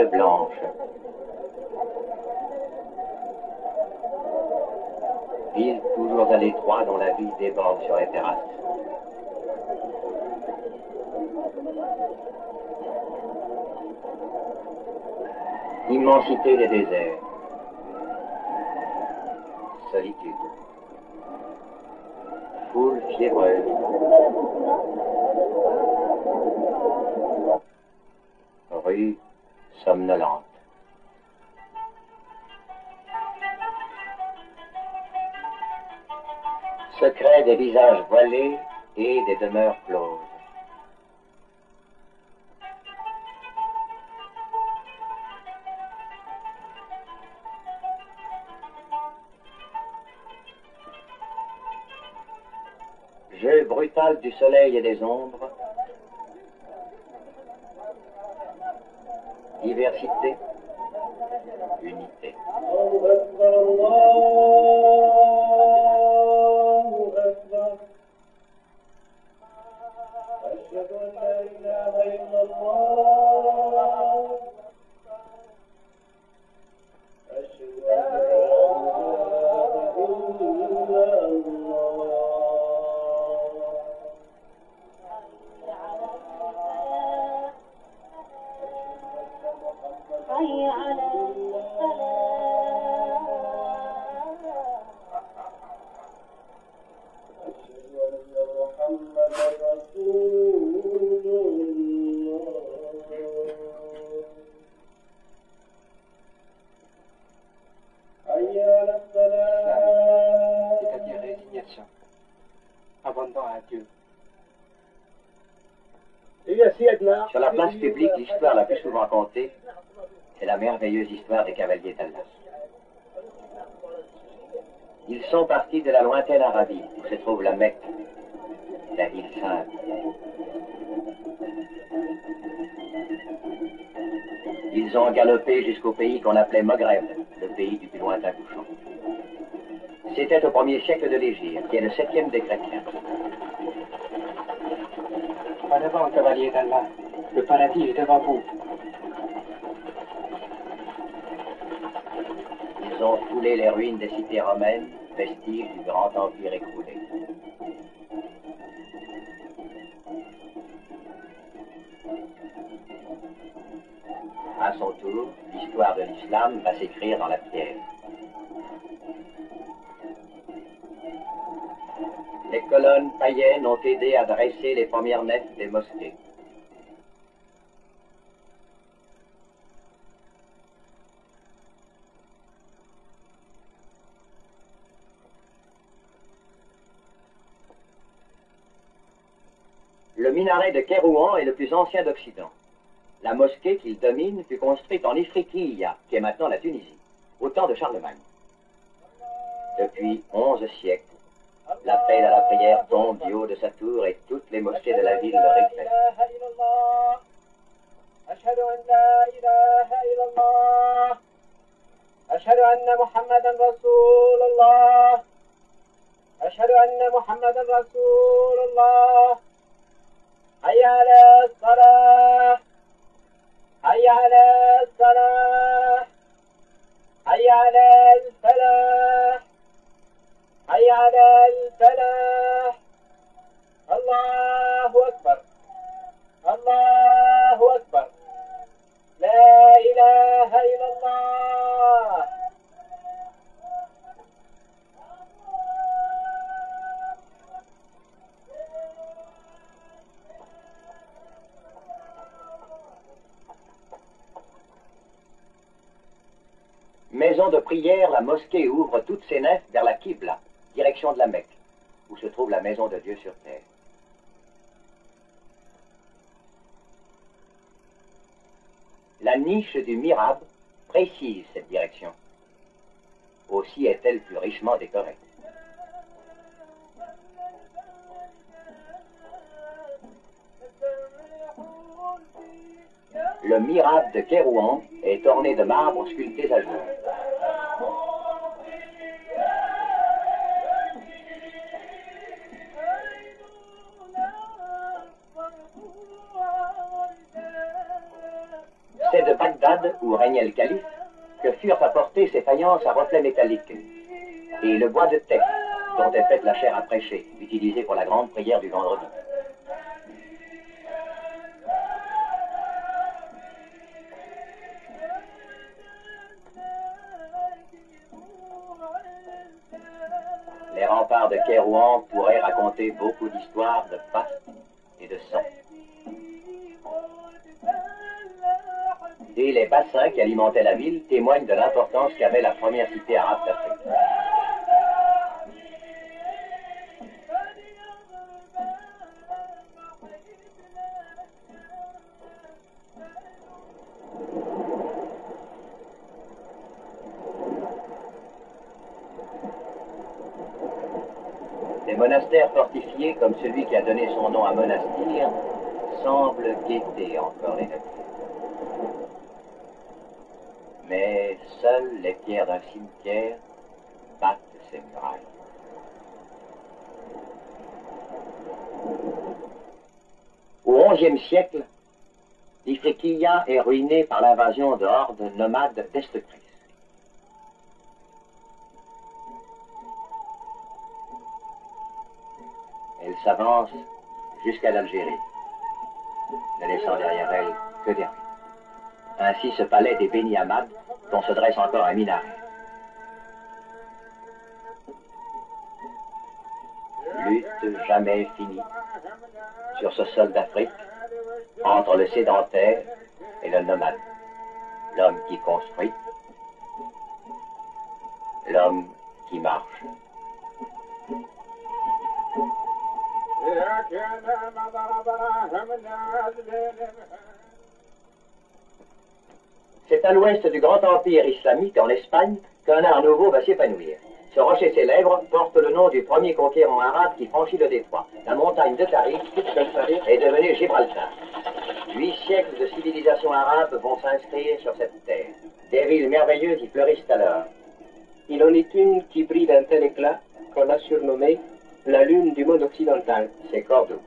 blanche. Ville toujours à l'étroit dont la vie déborde sur les terrasses. Immensité des déserts. Solitude. Foule fiévreuse. Rue somnolente. Secret des visages voilés et des demeures closes. Jeu brutal du soleil et des ombres. Diversité, unité. C'est-à-dire résignation, abandon à Dieu. Sur la place publique, l'histoire la plus souvent contée, c'est la merveilleuse histoire des cavaliers d'Allah. Ils sont partis de la lointaine Arabie, où se trouve la Mecque, la ville sainte. Ils ont galopé jusqu'au pays qu'on appelait Maghreb, le pays du plus lointain couchant. C'était au 1er siècle de l'Hégire, qui est le 7e des chrétiens. En avant, cavalier d'Allah, le paradis est devant vous. Ils ont foulé les ruines des cités romaines, vestiges du grand empire écroulé. À son tour, l'histoire de l'islam va s'écrire dans la pierre. Les colonnes païennes ont aidé à dresser les premières nefs des mosquées. Le minaret de Kérouan est le plus ancien d'Occident. La mosquée qu'il domine fut construite en Ifriqiya, qui est maintenant la Tunisie, au temps de Charlemagne. Depuis 11 siècles, l'appel à la prière tombe du haut de sa tour et toutes les mosquées de la ville le répètent. أشهد أن محمدا رسول الله أشهد أن محمدا رسول الله حي على الصلاة حي على الصلاة حي على الفلاح حي على الفلاح الله أكبر الله أكبر لا إله إلا الله Maison de prière, la mosquée ouvre toutes ses nefs vers la Qibla, direction de la Mecque, où se trouve la maison de Dieu sur terre. La niche du mihrab précise cette direction. Aussi est-elle plus richement décorée. Le mihrab de Kérouan est orné de marbre sculptés à jour. C'est de Bagdad Bagdad, où régnait le calife, que furent apportées ces faïences à reflets métalliques, et le bois de teck, dont est faite la chaire à prêcher, utilisée pour la grande prière du vendredi. Les remparts de Kérouan pourraient raconter beaucoup d'histoires de faste et de sang. Et les bassins qui alimentaient la ville témoignent de l'importance qu'avait la première cité arabe d'Afrique. Des monastères fortifiés, comme celui qui a donné son nom à Monastir, semblent guetter encore les navires. Mais seules les pierres d'un cimetière battent ces murailles. Au XIe siècle, l'Ifriqiya est ruinée par l'invasion de hordes nomades destructrices. Elle s'avance jusqu'à l'Algérie, ne laissant derrière elle que des ruines. Ainsi ce palais des Beni Hammad, dont se dresse encore un minaret. Lutte jamais finie sur ce sol d'Afrique, entre le sédentaire et le nomade. L'homme qui construit, l'homme qui marche. C'est à l'ouest du grand empire islamique, en Espagne, qu'un art nouveau va s'épanouir. Ce rocher célèbre porte le nom du premier conquérant arabe qui franchit le détroit. La montagne de Tariq est devenue Gibraltar. 8 siècles de civilisation arabe vont s'inscrire sur cette terre. Des villes merveilleuses y fleurissent alors. Il en est une qui brille d'un tel éclat qu'on a surnommée la lune du monde occidental. C'est Cordoue.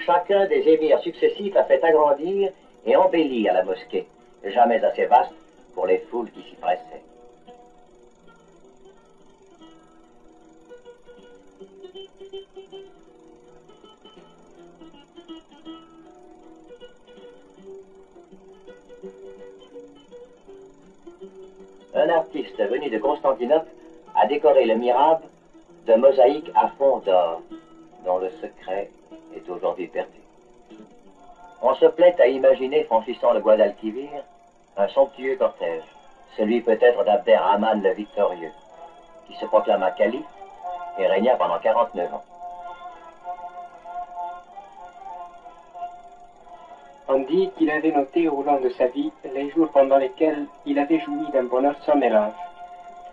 Chacun des émirs successifs a fait agrandir et embellir la mosquée, jamais assez vaste pour les foules qui s'y pressaient. Un artiste venu de Constantinople a décoré le mihrab de mosaïques à fond d'or, dont le secret est aujourd'hui perdu. On se plaît à imaginer, franchissant le Guadalquivir, un somptueux cortège, celui peut-être d'Abderrahman le Victorieux, qui se proclama calife et régna pendant 49 ans. On dit qu'il avait noté au long de sa vie les jours pendant lesquels il avait joui d'un bonheur sans mélange,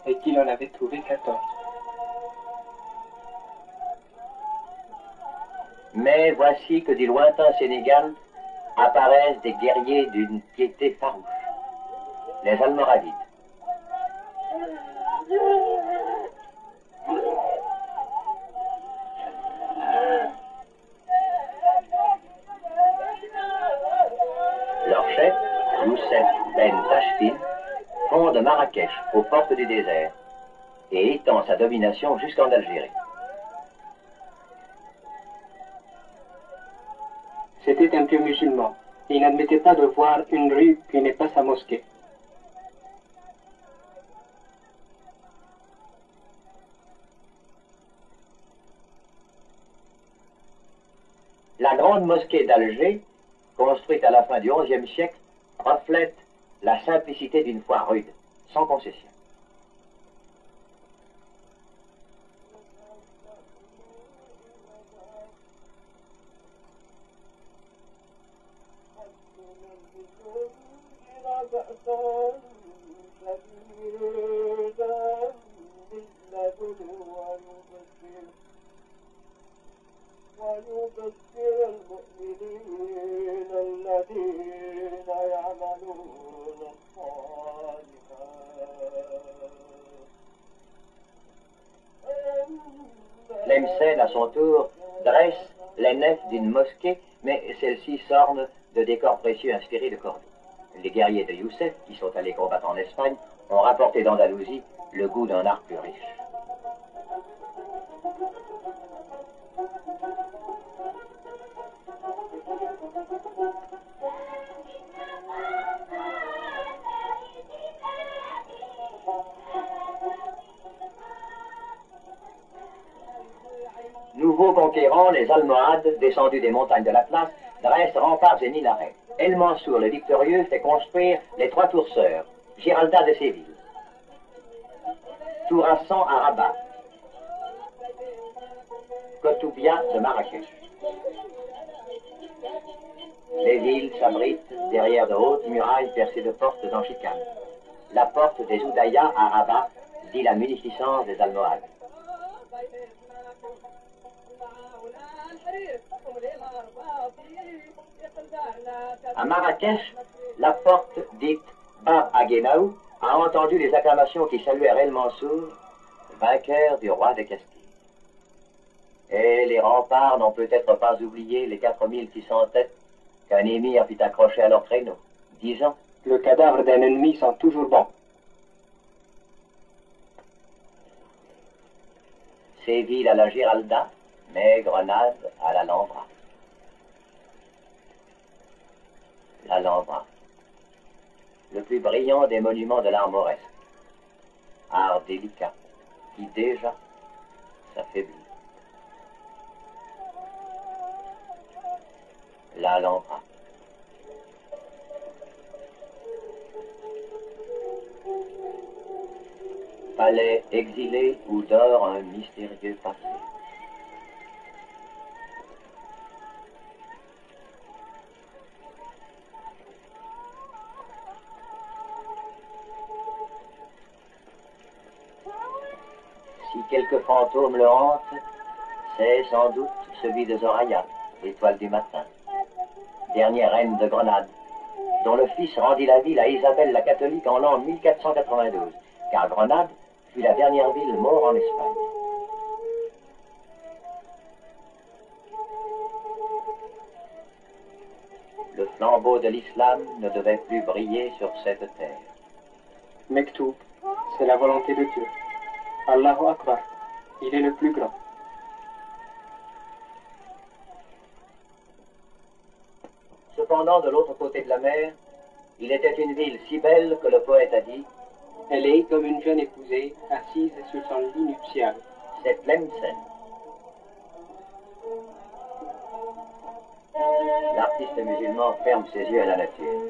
et qu'il en avait trouvé 14. Mais voici que du lointain Sénégal apparaissent des guerriers d'une piété farouche, les Almoravides. Leur chef, Youssef Ben Tachfin, fonde Marrakech aux portes du désert et étend sa domination jusqu'en Algérie. C'était un pieux musulman. Il n'admettait pas de voir une rue qui n'est pas sa mosquée. La grande mosquée d'Alger, construite à la fin du XIe siècle, reflète la simplicité d'une foi rude, sans concession. ويبشر المؤمنين الذين يعملون الصالحات. Tlemcen, à son tour, dresse les nefs d'une mosquée, mais celles-ci s'ornent de décors précieux inspirés de Cordoue. Les guerriers de Youssef, qui sont allés combattre en Espagne, ont rapporté d'Andalousie le goût d'un art plus riche. Nouveaux conquérants, les Almohades, descendus des montagnes de l'Atlas, dressent remparts et minarets. El Mansour, le victorieux, fait construire les 3 tours sœurs, Giralda de Séville, Tour Hassan à Rabat, Kotoubia de Marrakech. Les villes s'abritent derrière de hautes murailles percées de portes en chicane. La porte des Oudayas à Rabat dit la munificence des Almohades. À Marrakech, la porte dite Bab Aguenaou a entendu les acclamations qui saluèrent El Mansour, vainqueur du roi de Castille. Et les remparts n'ont peut-être pas oublié les 4600 têtes qu'un émir fit accrocher à leur traîneau, disant « Le cadavre d'un ennemi sent toujours bon. » Séville à la Giralda, mais Grenade à l'Alhambra. L'Alhambra, le plus brillant des monuments de l'art mauresque. Art délicat, qui déjà s'affaiblit. L'Alhambra. Palais exilé où dort un mystérieux passé. Si quelques fantômes le hantent, c'est sans doute celui de Zoraya, l'étoile du matin, dernière reine de Grenade, dont le fils rendit la ville à Isabelle la catholique en l'an 1492, car Grenade fut la dernière ville mort en Espagne. Le flambeau de l'islam ne devait plus briller sur cette terre. Mektoub, c'est la volonté de Dieu. Allahu Akbar, il est le plus grand. Cependant, de l'autre côté de la mer, il était une ville si belle que le poète a dit « Elle est comme une jeune épousée assise sur son lit nuptial. » C'est Tlemcen. L'artiste musulman ferme ses yeux à la nature.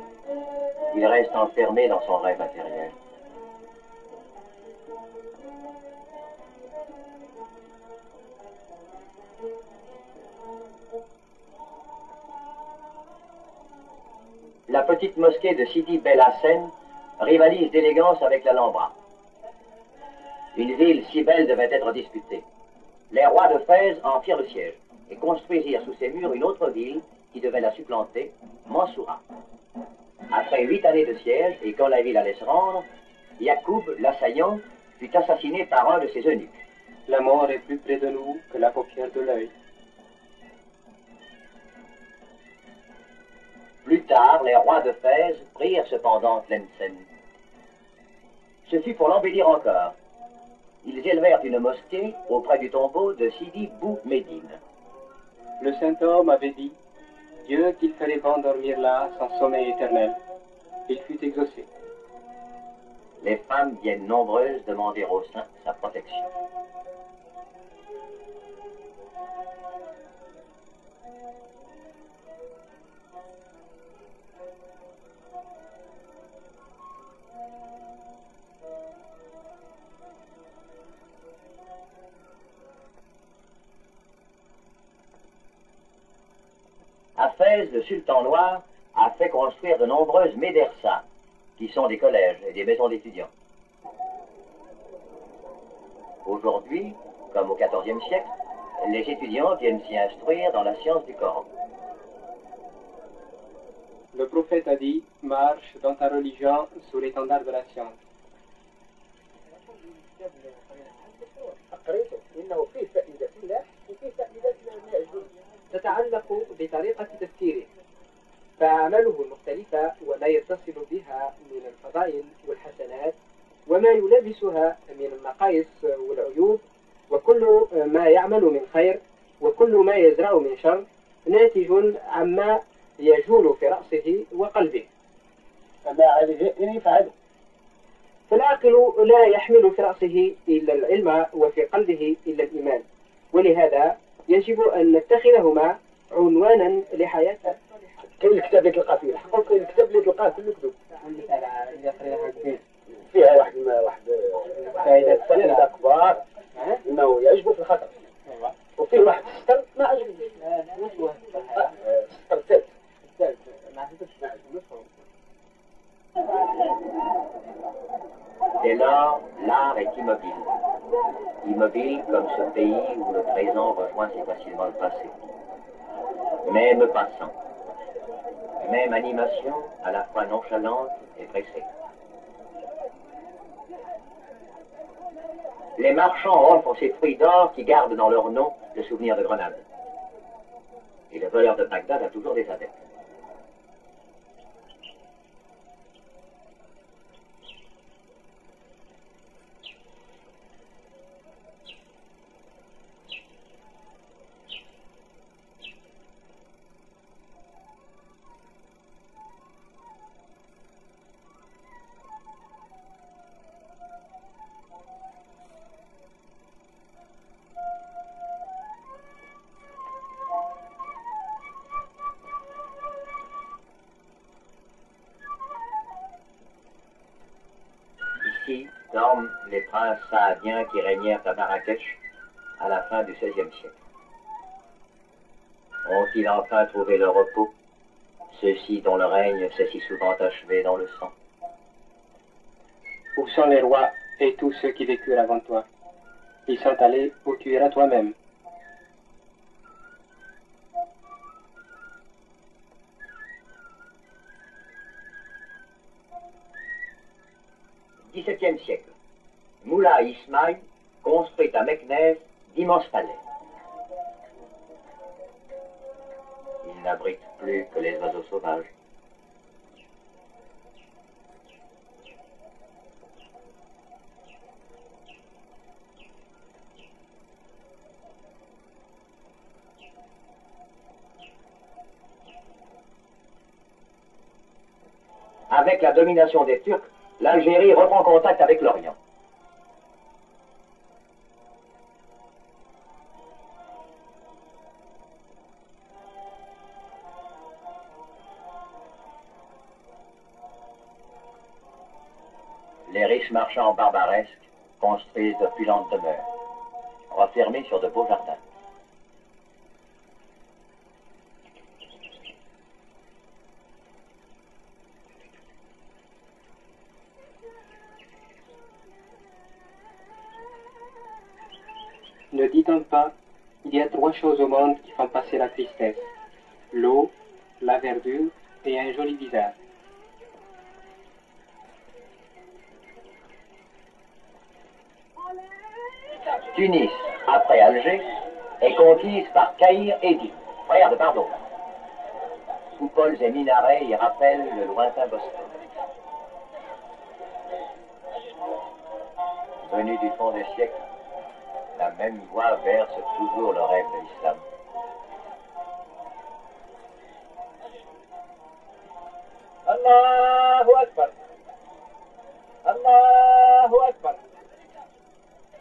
Il reste enfermé dans son rêve intérieur. La petite mosquée de Sidi Bel Hassen rivalise d'élégance avec l'Alhambra. Une ville si belle devait être disputée. Les rois de Fès en firent le siège et construisirent sous ses murs une autre ville qui devait la supplanter, Mansoura. Après 8 années de siège, et quand la ville allait se rendre, Yacoub, l'assaillant, fut assassiné par un de ses eunuques. La mort est plus près de nous que la paupière de l'œil. Plus tard, les rois de Fès prirent cependant Tlemcen. Ce fut pour l'embellir encore. Ils élevèrent une mosquée auprès du tombeau de Sidi Bou Médine. Le saint homme avait dit, Dieu qu'il fallait bon dormir là sans sommeil éternel. Il fut exaucé. Les femmes viennent nombreuses demander au saint sa protection. À Fès, le sultan noir a fait construire de nombreuses médersas, qui sont des collèges et des maisons d'étudiants. Aujourd'hui, comme au XIVe siècle, les étudiants viennent s'y instruire dans la science du Coran. Le prophète a dit, marche dans ta religion sous l'étendard de la science. تتعلق بطريقة تفكيره، فأعماله المختلفة وما يتصل بها من الفضائل والحسنات وما يلابسها من النقائص والعيوب، وكل ما يعمل من خير وكل ما يزرع من شر ناتج عما يجول في رأسه وقلبه. فما عليه أن يفعل. فالعاقل لا يحمل في رأسه إلا العلم وفي قلبه إلا الإيمان، ولهذا يجب أن نتخذهما عنوانا لحياته. كاين الكتاب اللي تلقى فيه الحق وكاين الكتاب اللي تلقاه كله كذوب. فيها واحد فائدة كبار انه يعجبه في الخطر، وفيه واحد السطر ما عجبنيش. السطر الثالث ما عجبنيش. Dès lors, l'art est immobile. Immobile comme ce pays où le présent rejoint si facilement le passé. Même passant. Même animation à la fois nonchalante et pressée. Les marchands offrent ces fruits d'or qui gardent dans leur nom le souvenir de Grenade. Et le voleur de Bagdad a toujours des adeptes. Ici dorment les princes saadiens qui régnèrent à Marrakech à la fin du XVIe siècle. Ont-ils enfin trouvé leur repos, ceux-ci dont le règne s'est si souvent achevé dans le sang? Où sont les rois et tous ceux qui vécurent avant toi? Ils sont allés où tu iras toi-même. XVIIe siècle. Moulay Ismaïl construit à Meknès d'immenses palais. Il n'abrite plus que les oiseaux sauvages. Avec la domination des Turcs, l'Algérie reprend contact avec l'Orient. Les riches marchands barbaresques construisent d'opulentes demeures, refermées sur de beaux jardins. Ne dit-on pas, il y a trois choses au monde qui font passer la tristesse: l'eau, la verdure et un joli visage. Tunis, après Alger, est conquise par Caïr et Di, frères de Pardo. Coupoles et minarets y rappellent le lointain Bosphore. Venu du fond des siècles, la même voix verse toujours le rêve de l'islam. Allahu Akbar. Allahu Akbar.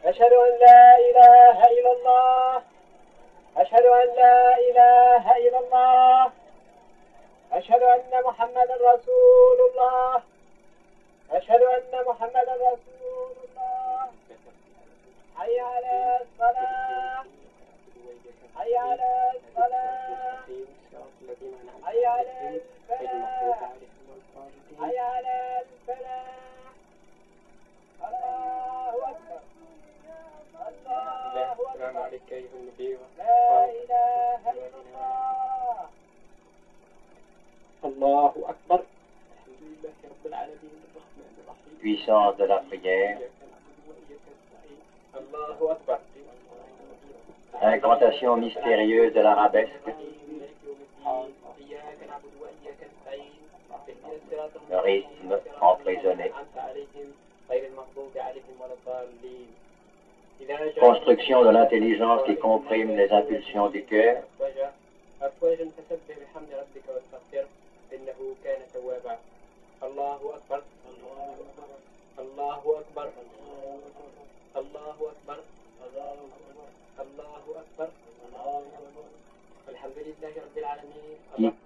أشهد أن لا إله إلا الله. أشهد أن لا إله إلا الله. أشهد أن محمدا رسول الله. أشهد أن محمدا رسول الله. حي على الصلاة. حي على الصلاة. حي على الفلاح. حي على الفلاح. الله أكبر. الله أكبر. لا إله إلا الله. الله puissance de la prière, incantation mystérieuse de l'arabesque, le rythme emprisonné, construction de l'intelligence qui comprime les impulsions du cœur, qui